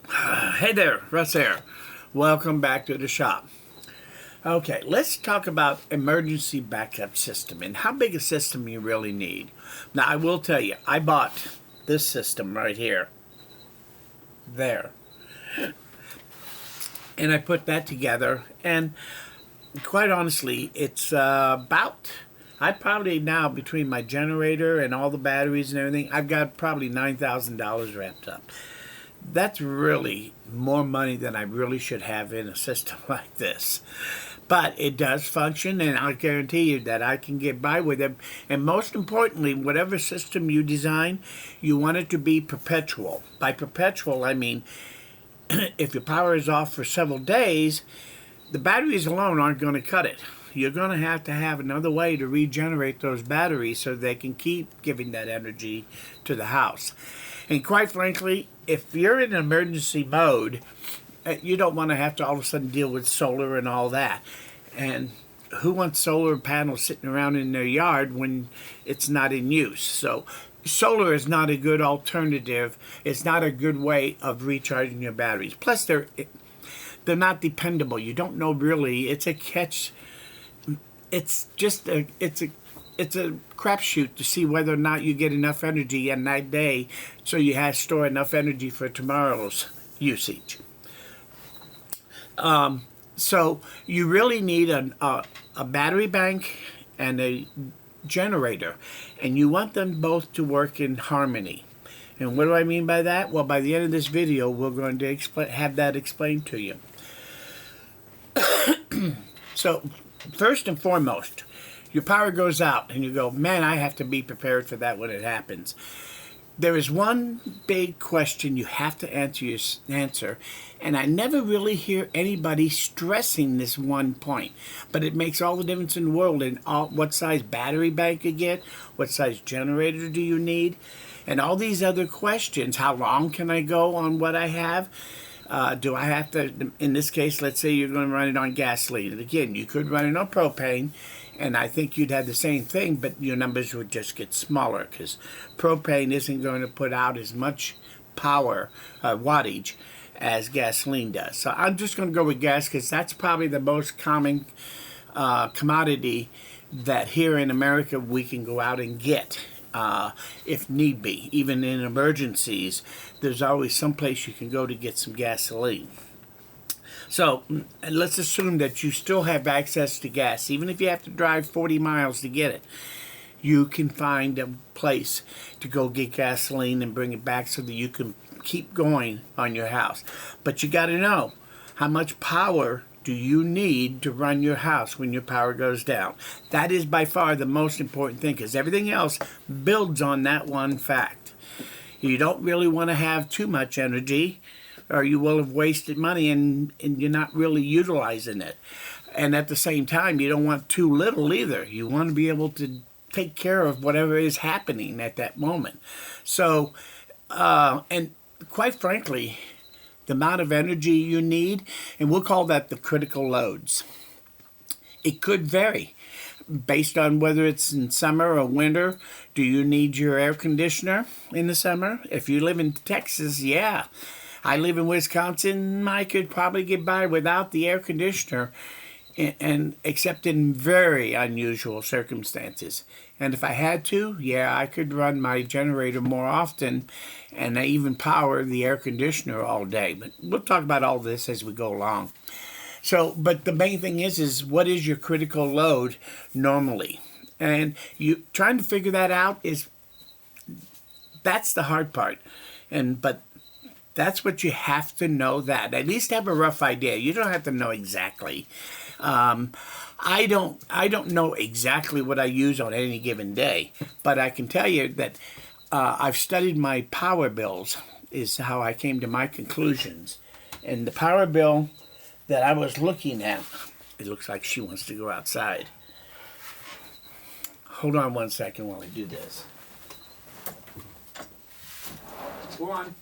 Hey there, Russ here. Welcome back to the shop. Okay, let's talk about emergency backup system and how big a system you really need. Now, I will tell you, I bought this system right here. There. And I put that together, and quite honestly, it's I probably now, between my generator and all the batteries and everything, I've got probably $9,000 wrapped up. That's really more money than I really should have in a system like this. But it does function, and I'll guarantee you that I can get by with it. And most importantly, whatever system you design, you want it to be perpetual. By perpetual, I mean if your power is off for several days, the batteries alone aren't going to cut it. You're going to have another way to regenerate those batteries so they can keep giving that energy to the house. And quite frankly, if you're in emergency mode, you don't want to have to all of a sudden deal with solar and all that. And who wants solar panels sitting around in their yard when it's not in use? So solar is not a good alternative. It's not a good way of recharging your batteries. Plus, they're not dependable. You don't know really. It's a catch. It's a crapshoot to see whether or not you get enough energy in that day, so you have store enough energy for tomorrow's usage. So you really need a battery bank and a generator, and you want them both to work in harmony. And what do I mean by that? Well, by the end of this video, we're going to have that explained to you. So, first and foremost, your power goes out, and you go, man, I have to be prepared for that when it happens. There is one big question you have to answer, and I never really hear anybody stressing this one point, but it makes all the difference in the world in what size battery bank you get, what size generator do you need, and all these other questions. How long can I go on what I have? Do I have to, in this case, let's say you're going to run it on gasoline. And again, you could run it on propane, and I think you'd have the same thing, but your numbers would just get smaller because propane isn't going to put out as much power, wattage, as gasoline does. So I'm just going to go with gas because that's probably the most common commodity that here in America we can go out and get. If need be. Even in emergencies, there's always some place you can go to get some gasoline. So let's assume that you still have access to gas. Even if you have to drive 40 miles to get it, you can find a place to go get gasoline and bring it back so that you can keep going on your house. But you got to know how much power do you need to run your house when your power goes down. That is by far the most important thing, because everything else builds on that one fact. You don't really want to have too much energy, or you will have wasted money and you're not really utilizing it. And at the same time, you don't want too little either. You want to be able to take care of whatever is happening at that moment. So, and quite frankly, the amount of energy you need, and we'll call that the critical loads. It could vary based on whether it's in summer or winter. Do you need your air conditioner in the summer? If you live in Texas, yeah. I live in Wisconsin. I could probably get by without the air conditioner, and except in very unusual circumstances. And if I had to, yeah, I could run my generator more often, and I even power the air conditioner all day. But we'll talk about all this as we go along. So, but the main thing is what is your critical load normally? And you trying to figure that out that's the hard part. But that's what you have to know, that at least have a rough idea. You don't have to know exactly. I don't know exactly what I use on any given day, but I can tell you that I've studied my power bills, is how I came to my conclusions. And the power bill that I was looking at, it looks like she wants to go outside. Hold on one second while I do this. Go on.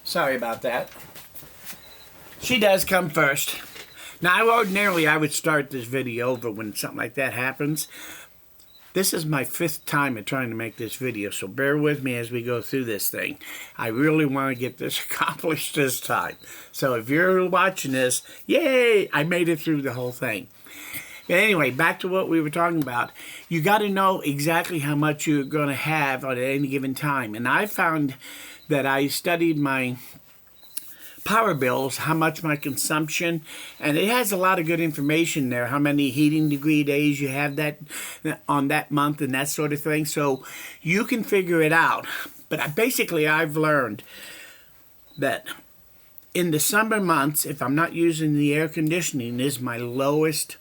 Sorry about that. She does come first. Now, ordinarily, I would start this video over when something like that happens. This is my 5th time at trying to make this video, so bear with me as we go through this thing. I really want to get this accomplished this time. So if you're watching this, yay, I made it through the whole thing. But anyway, back to what we were talking about. You got to know exactly how much you're going to have at any given time. And I found that I studied my power bills, how much my consumption, and it has a lot of good information there, how many heating degree days you have that on that month and that sort of thing. So you can figure it out. But basically, I've learned that in the summer months, if I'm not using the air conditioning, is my lowest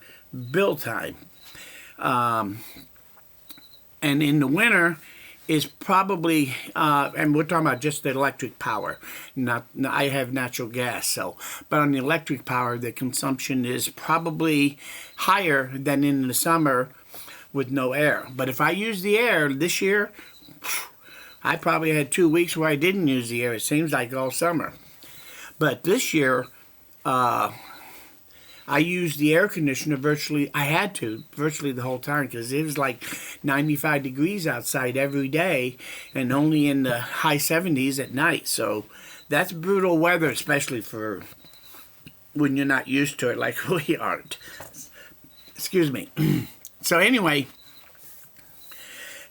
bill time. And in the winter is probably, and we're talking about just the electric power. I have natural gas, so, but on the electric power, the consumption is probably higher than in the summer with no air. But if I use the air this year, I probably had 2 weeks where I didn't use the air. It seems like all summer. But this year, I used the air conditioner virtually the whole time, because it was like 95 degrees outside every day and only in the high 70s at night. So that's brutal weather, especially for when you're not used to it like we aren't. Excuse me. So anyway,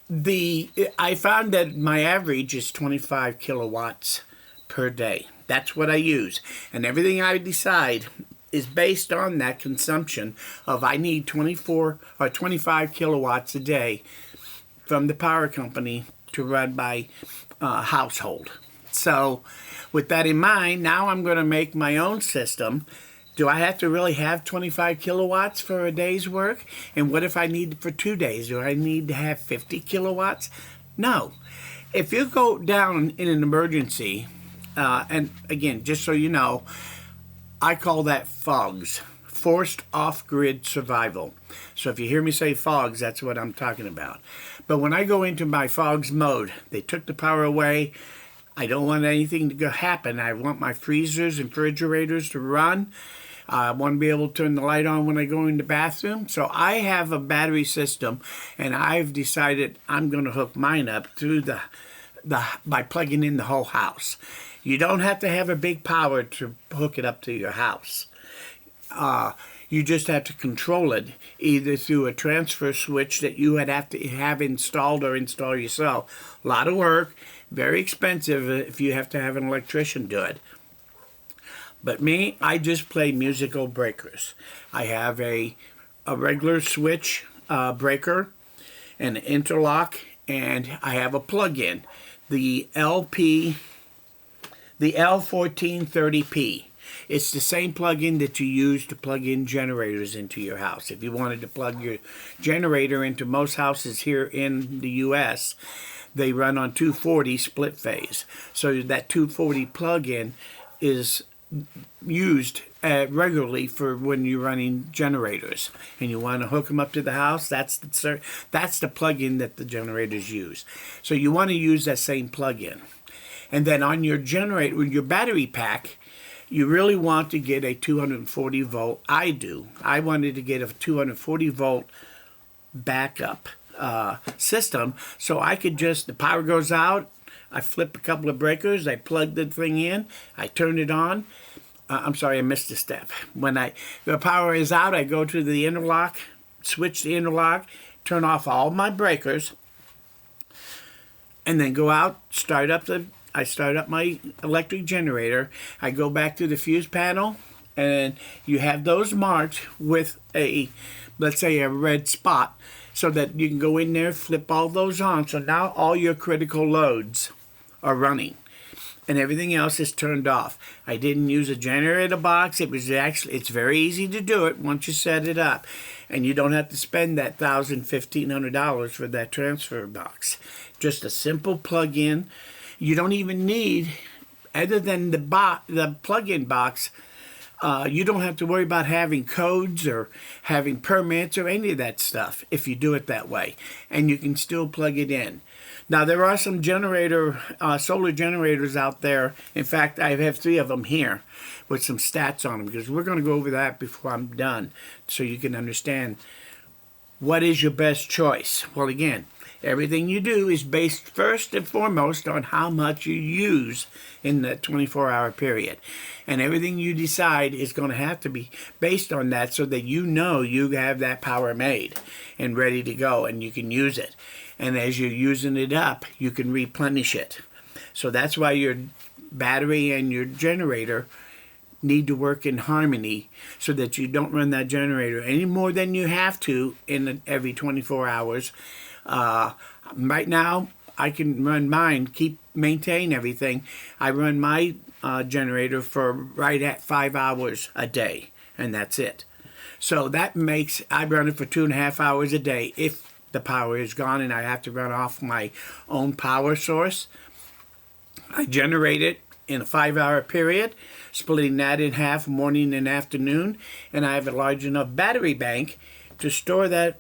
I found that my average is 25 kilowatts per day. That's what I use. And everything I decide is based on that consumption of I need 24 or 25 kilowatts a day from the power company to run my household. So with that in mind, now I'm going to make my own system. Do I have to really have 25 kilowatts for a day's work? And what if I need it for 2 days? Do I need to have 50 kilowatts? No. If you go down in an emergency, and again, just so you know, I call that FOGS, forced off-grid survival. So if you hear me say FOGS, that's what I'm talking about. But when I go into my FOGS mode, they took the power away. I don't want anything to happen. I want my freezers and refrigerators to run. I want to be able to turn the light on when I go in the bathroom. So I have a battery system, and I've decided I'm going to hook mine up through by plugging in the whole house. You don't have to have a big power to hook it up to your house. You just have to control it either through a transfer switch that you would have to have installed or install yourself. A lot of work, very expensive if you have to have an electrician do it. But me, I just play musical breakers. I have a regular switch breaker, an interlock, and I have a plug-in. The L1430P. It's the same plug-in that you use to plug in generators into your house. If you wanted to plug your generator into most houses here in the U.S., they run on 240 split phase. So that 240 plug-in is used regularly for when you're running generators and you want to hook them up to the house. That's the plug-in that the generators use. So you want to use that same plug-in. And then on your generator, with your battery pack, you really want to get a 240 volt. I do. I wanted to get a 240 volt backup system, so I could just, the power goes out, I flip a couple of breakers, I plug the thing in, I turn it on. I'm sorry, I missed a step. When the power is out, I go to the interlock, switch the interlock, turn off all my breakers, and then go out, I start up my electric generator. I go back to the fuse panel, and you have those marked with let's say a red spot, so that you can go in there, flip all those on. So now all your critical loads are running, and everything else is turned off. I didn't use a generator box. It's very easy to do it once you set it up, and you don't have to spend that $1,000, $1,500 for that transfer box. Just a simple plug-in. You don't even need, other than the plug-in box, you don't have to worry about having codes or having permits or any of that stuff if you do it that way. And you can still plug it in. Now, there are some solar generators out there. In fact, I have 3 of them here with some stats on them, because we're going to go over that before I'm done, so you can understand What is your best choice? Well, again, everything you do is based first and foremost on how much you use in that 24-hour period. And everything you decide is going to have to be based on that so that you know you have that power made and ready to go and you can use it. And as you're using it up, you can replenish it. So that's why your battery and your generator need to work in harmony so that you don't run that generator any more than you have to in every 24 hours. Right now, I can run mine, maintain everything. I run my generator for right at 5 hours a day, and that's it. So that makes, I run it for 2.5 hours a day if the power is gone and I have to run off my own power source. I generate it in a 5-hour period, splitting that in half morning and afternoon, and I have a large enough battery bank to store that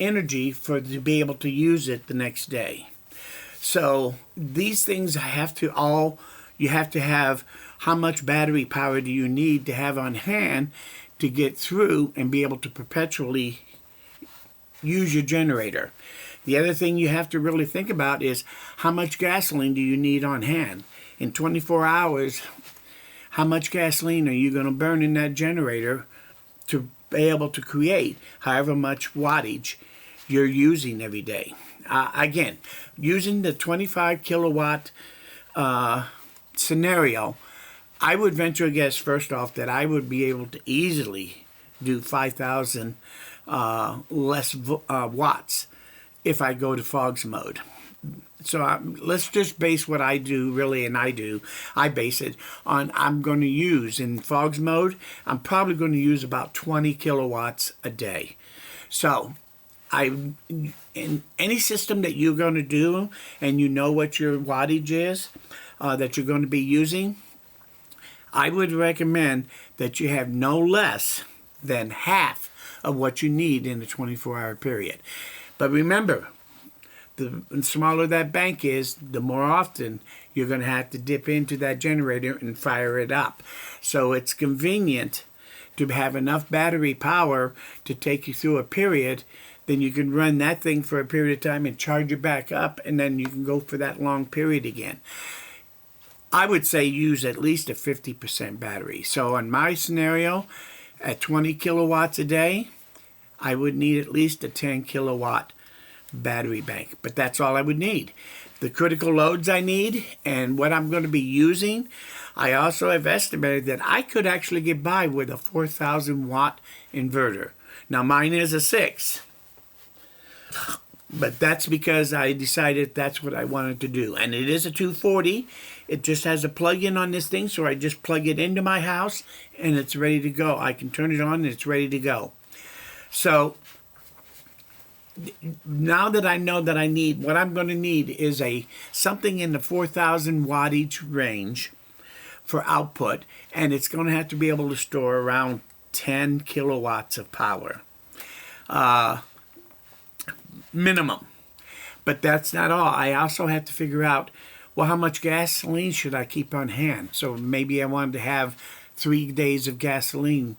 energy to be able to use it the next day. So these things you have to have how much battery power do you need to have on hand to get through and be able to perpetually use your generator. The other thing you have to really think about is how much gasoline do you need on hand? In 24 hours, how much gasoline are you going to burn in that generator to be able to create however much wattage you're using every day? Again, using the 25 kilowatt scenario, I would venture a guess first off that I would be able to easily do 5,000 less watts if I go to fogs mode. So let's just base what I do really, and I base it on I'm going to use in fogs mode, I'm probably going to use about 20 kilowatts a day. So in any system that you're going to do and you know what your wattage is that you're going to be using, I would recommend that you have no less than half of what you need in a 24-hour period. But remember, the smaller that bank is, the more often you're going to have to dip into that generator and fire it up. So it's convenient to have enough battery power to take you through a period. Then you can run that thing for a period of time and charge it back up, and then you can go for that long period again. I would say use at least a 50% battery. So on my scenario, at 20 kilowatts a day, I would need at least a 10 kilowatt battery bank, but that's all I would need. The critical loads I need and what I'm going to be using, I also have estimated that I could actually get by with a 4,000 watt inverter. Now mine is a 6, but that's because I decided that's what I wanted to do. And it is a 240. It just has a plug-in on this thing, so I just plug it into my house and it's ready to go. I can turn it on and it's ready to go. So now that I know that I need, what I'm going to need is something in the 4,000 wattage range for output, and it's going to have to be able to store around 10 kilowatts of power. Minimum. But that's not all. I also have to figure out, well, how much gasoline should I keep on hand? So maybe I wanted to have 3 days of gasoline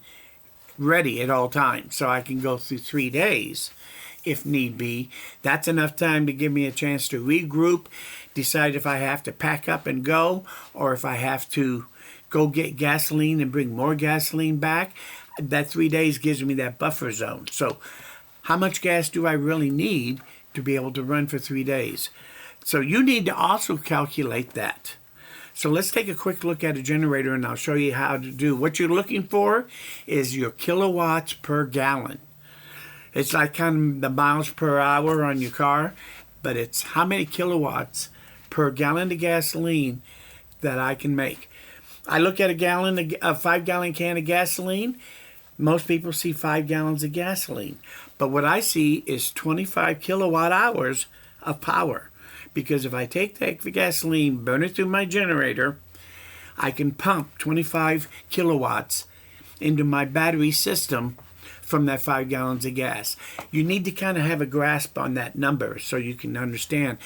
ready at all times so I can go through 3 days if need be. That's enough time to give me a chance to regroup, decide if I have to pack up and go, or if I have to go get gasoline and bring more gasoline back. That 3 days gives me that buffer zone. So how much gas do I really need to be able to run for 3 days? So you need to also calculate that. So let's take a quick look at a generator and I'll show you how to do. What you're looking for is your kilowatts per gallon. It's like kind of the miles per hour on your car, but it's how many kilowatts per gallon of gasoline that I can make. I look at a 5-gallon can of gasoline. Most people see 5 gallons of gasoline. But what I see is 25 kilowatt hours of power. Because if I take that gasoline, burn it through my generator, I can pump 25 kilowatts into my battery system from that 5 gallons of gas. You need to kind of have a grasp on that number so you can understand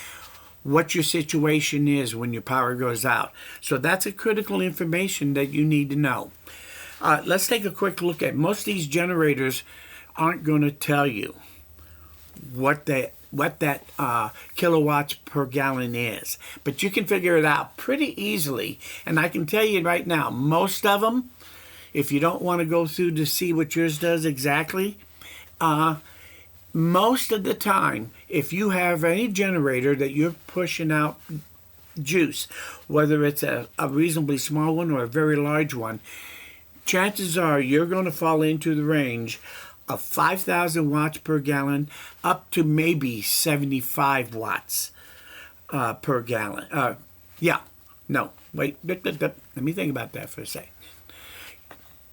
what your situation is when your power goes out. So that's a critical information that you need to know. Let's take a quick look at most of these generators aren't going to tell you what that kilowatts per gallon is. But you can figure it out pretty easily. And I can tell you right now, most of them, if you don't want to go through to see what yours does exactly, most of the time, if you have any generator that you're pushing out juice, whether it's a reasonably small one or a very large one, chances are you're going to fall into the range of 5,000 watts per gallon up to maybe 75 watts per gallon. Let me think about that for a second.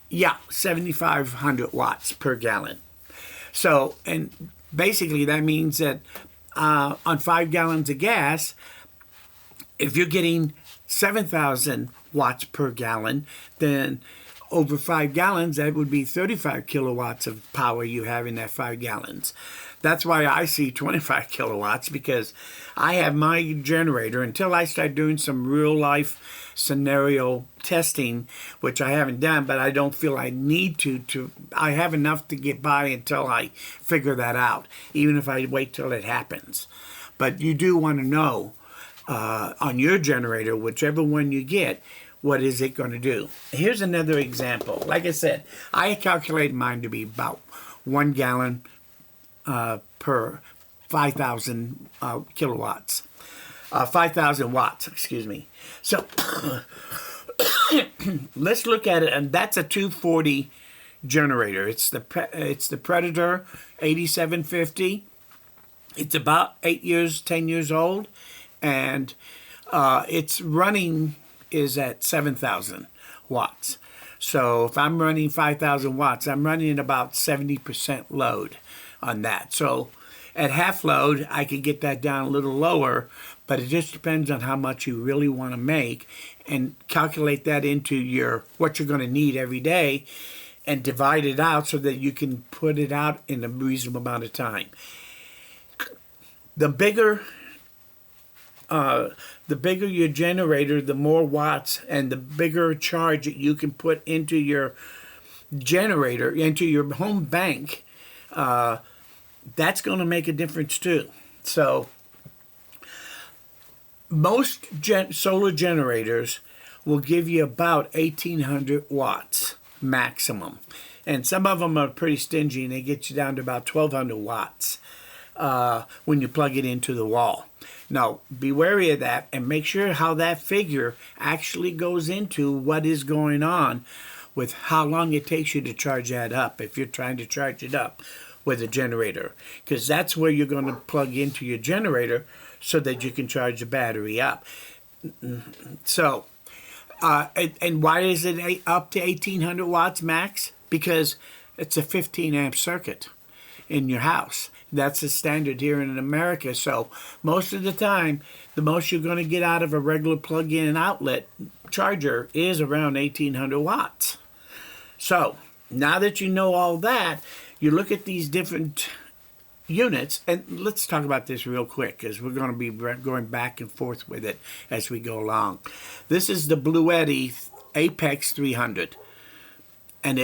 Yeah, 7,500 watts per gallon. So, and basically that means that on 5 gallons of gas, if you're getting 7,000 watts per gallon, then over 5 gallons, that would be 35 kilowatts of power you have in that 5 gallons. That's why I see 25 kilowatts, because I have my generator, until I start doing some real life scenario testing, which I haven't done, but I don't feel I need to. I have enough to get by until I figure that out, even if I wait till it happens. But you do want to know on your generator, whichever one you get, what is it going to do? Here's another example. Like I said, I calculate mine to be about 1 gallon per 5,000 kilowatts. 5,000 watts, excuse me. So let's look at it, and that's a 240 generator. It's the Predator 8750. It's about 10 years old, and its running is at 7,000 watts. So if I'm running 5,000 watts, I'm running at about 70% load on that. So at half load, I could get that down a little lower, but it just depends on how much you really want to make, and calculate that into what you're going to need every day and divide it out so that you can put it out in a reasonable amount of time. The bigger your generator, the more watts and the bigger charge that you can put into your generator, into your home bank, that's going to make a difference too. So most solar generators will give you about 1,800 watts maximum. And some of them are pretty stingy, and they get you down to about 1,200 watts when you plug it into the wall. Now, be wary of that, and make sure how that figure actually goes into what is going on with how long it takes you to charge that up, if you're trying to charge it up with a generator. Because that's where you're going to plug into your generator so that you can charge the battery up. So, and why is it up to 1,800 watts max? Because it's a 15 amp circuit in your house. That's the standard here in America. So most of the time, the most you're going to get out of a regular plug-in and outlet charger is around 1,800 watts. So now that you know all that, you look at these different units, and let's talk about this real quick, because we're going to be going back and forth with it as we go along. This is the Bluetti Apex 300, and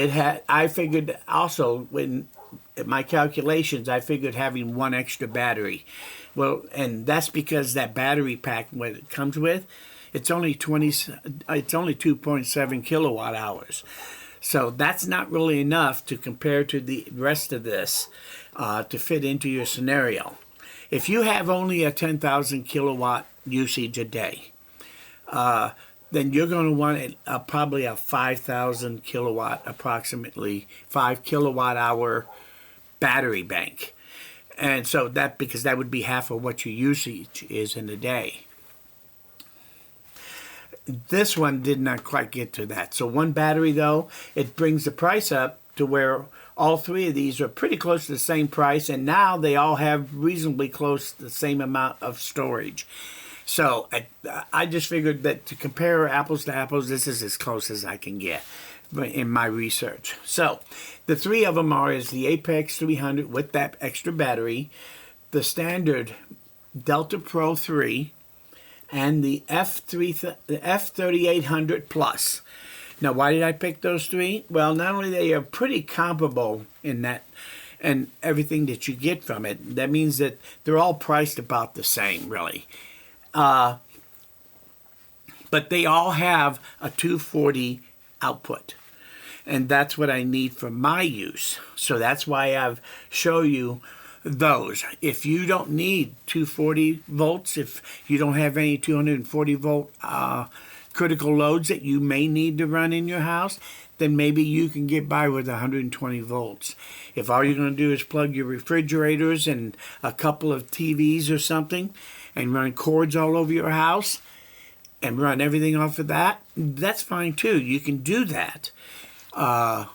I figured also, when my calculations, I figured having one extra battery. Well, and that's because that battery pack, what it comes with, it's only 2.7 kilowatt hours. So that's not really enough to compare to the rest of this to fit into your scenario. If you have only a 10,000 kilowatt usage a day, then you're going to want probably a 5,000 kilowatt, approximately 5 kilowatt hour battery bank. And so because that would be half of what your usage is in a day. This one did not quite get to that. So one battery, though, it brings the price up to where all three of these are pretty close to the same price, and now they all have reasonably close to the same amount of storage. So I just figured that to compare apples to apples, this is as close as I can get in my research. So the three of them is the Apex 300 with that extra battery, the standard Delta Pro 3, and the F3800 Plus. Now, why did I pick those three? Well, not only they are pretty comparable in that and everything that you get from it. That means that they're all priced about the same, really. But they all have a 240 output. And that's what I need for my use. So that's why I've shown you those. If you don't need 240 volts, if you don't have any 240 volt critical loads that you may need to run in your house, then maybe you can get by with 120 volts. If all you're going to do is plug your refrigerators and a couple of TVs or something and run cords all over your house and run everything off of that, that's fine too. You can do that. I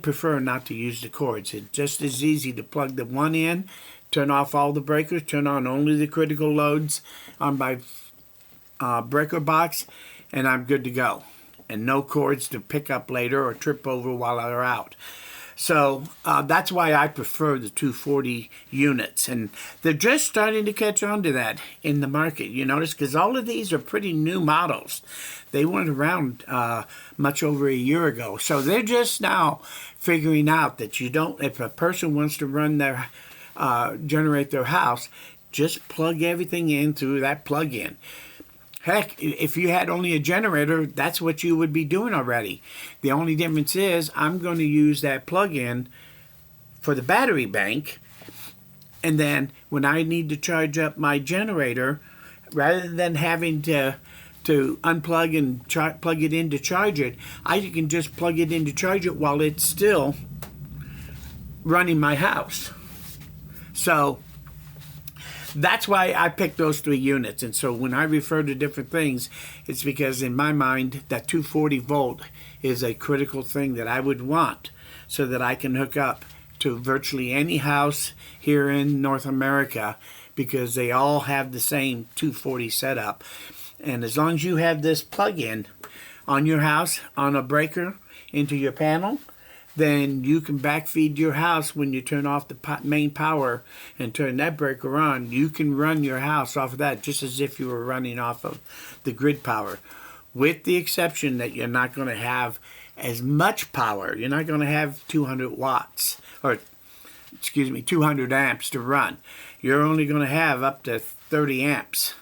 prefer not to use the cords. It's just as easy to plug the one in, turn off all the breakers, turn on only the critical loads on my breaker box, and I'm good to go. And no cords to pick up later or trip over while they're out. So that's why I prefer the 240 units. And they're just starting to catch on to that in the market. You notice, because all of these are pretty new models. They weren't around much over a year ago. So they're just now figuring out that you don't, if a person wants to run their, generate their house, just plug everything in through that plug-in. Heck, if you had only a generator, that's what you would be doing already. The only difference is I'm going to use that plug-in for the battery bank, and then when I need to charge up my generator, rather than having to unplug and plug it in to charge it, I can just plug it in to charge it while it's still running my house. So that's why I picked those 3 units. And so when I refer to different things, it's because in my mind that 240 volt is a critical thing that I would want so that I can hook up to virtually any house here in North America, because they all have the same 240 setup. And as long as you have this plug-in on your house, on a breaker into your panel, then you can backfeed your house when you turn off the main power and turn that breaker on. You can run your house off of that just as if you were running off of the grid power, with the exception that you're not going to have as much power. You're not going to have 200 watts, or excuse me, 200 amps to run. You're only going to have up to 30 amps.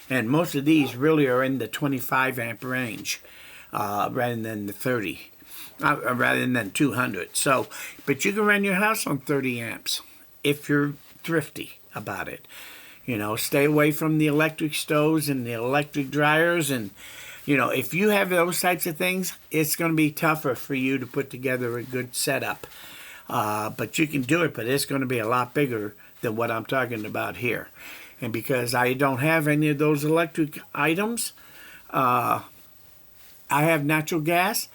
And most of these really are in the 25 amp range rather than the 30. Rather than 200. So, but you can run your house on 30 amps if you're thrifty about it. You know, stay away from the electric stoves and the electric dryers. And, you know, if you have those types of things, it's going to be tougher for you to put together a good setup. But you can do it, but it's going to be a lot bigger than what I'm talking about here. And because I don't have any of those electric items, I have natural gas.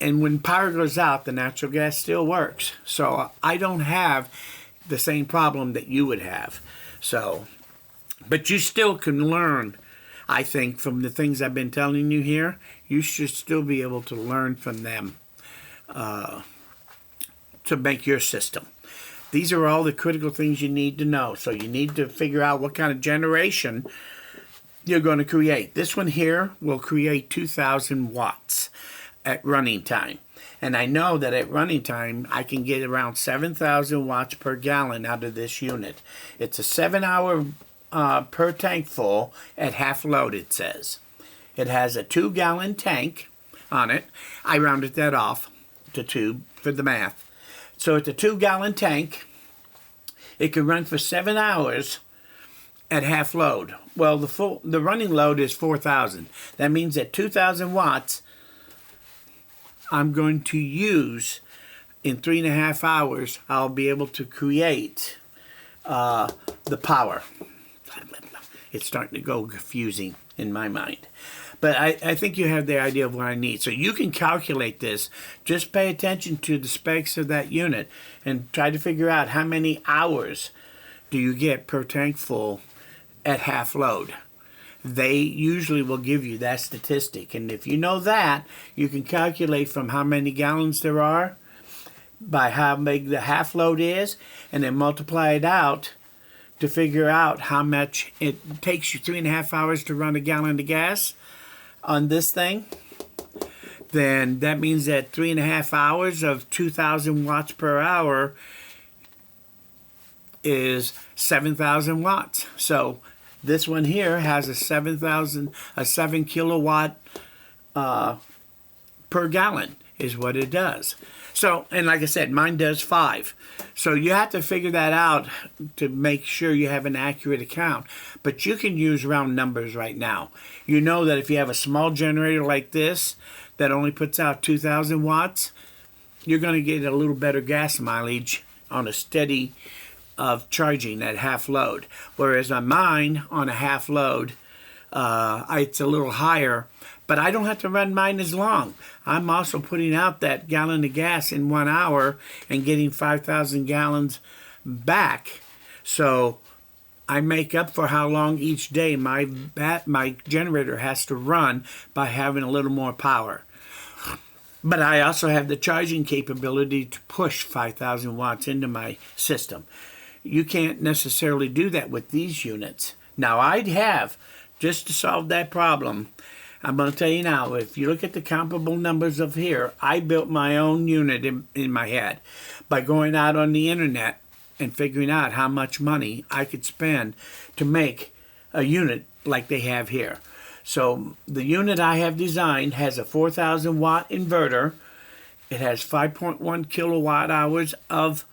And when power goes out, the natural gas still works. So I don't have the same problem that you would have. So, but you still can learn, I think, from the things I've been telling you here. You should still be able to learn from them to make your system. These are all the critical things you need to know. So you need to figure out what kind of generation you're going to create. This one here will create 2,000 watts at running time. And I know that at running time, I can get around 7,000 watts per gallon out of this unit. It's a 7-hour per tank full at half load, it says. It has a 2-gallon tank on it. I rounded that off to 2 for the math. So it's a 2-gallon tank. It can run for 7 hours at half load. Well, the running load is 4,000. That means at 2,000 watts, I'm going to use, in 3.5 hours, I'll be able to create the power. It's starting to go confusing in my mind. But I think you have the idea of what I need. So you can calculate this. Just pay attention to the specs of that unit and try to figure out how many hours do you get per tank full at half load. They usually will give you that statistic. And if you know that, you can calculate from how many gallons there are by how big the half load is, and then multiply it out to figure out how much it takes you 3.5 hours to run a gallon of gas on this thing. then that means that 3.5 hours of 2,000 watts per hour is 7,000 watts. So this one here has a 7 kilowatt per gallon is what it does. So, and like I said, mine does 5. So you have to figure that out to make sure you have an accurate account. But you can use round numbers right now. You know that if you have a small generator like this that only puts out 2,000 watts, you're going to get a little better gas mileage on a steady of charging at half load. Whereas on mine, on a half load, it's a little higher, but I don't have to run mine as long. I'm also putting out that gallon of gas in 1 hour and getting 5,000 gallons back. So I make up for how long each day my generator has to run by having a little more power. But I also have the charging capability to push 5,000 watts into my system. You can't necessarily do that with these units. Now I'd have, just to solve that problem, I'm going to tell you now, if you look at the comparable numbers of here, I built my own unit in my head by going out on the internet and figuring out how much money I could spend to make a unit like they have here. So the unit I have designed has a 4,000 watt inverter. It has 5.1 kilowatt hours of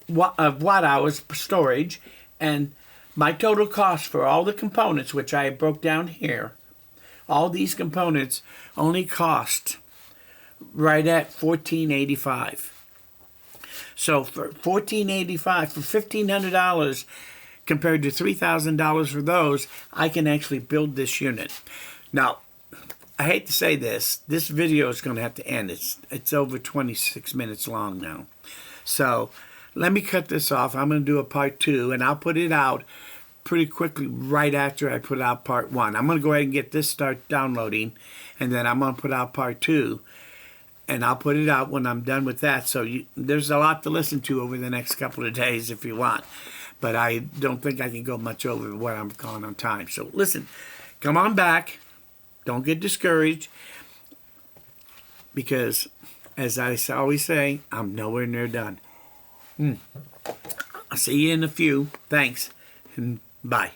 watt hours storage, and my total cost for all the components, which I broke down here, all these components only cost right at $1,485. So for $1,485, for $1,500 compared to $3,000 for those, I can actually build this unit. Now, I hate to say this video is going to have to end. It's over 26 minutes long now. So let me cut this off. I'm going to do a part 2, and I'll put it out pretty quickly right after I put out part 1. I'm going to go ahead and get this start downloading, and then I'm going to put out part 2, and I'll put it out when I'm done with that. So there's a lot to listen to over the next couple of days if you want, but I don't think I can go much over what I'm calling on time. So listen, come on back. Don't get discouraged, because as I always say, I'm nowhere near done. I'll see you in a few. Thanks, and bye.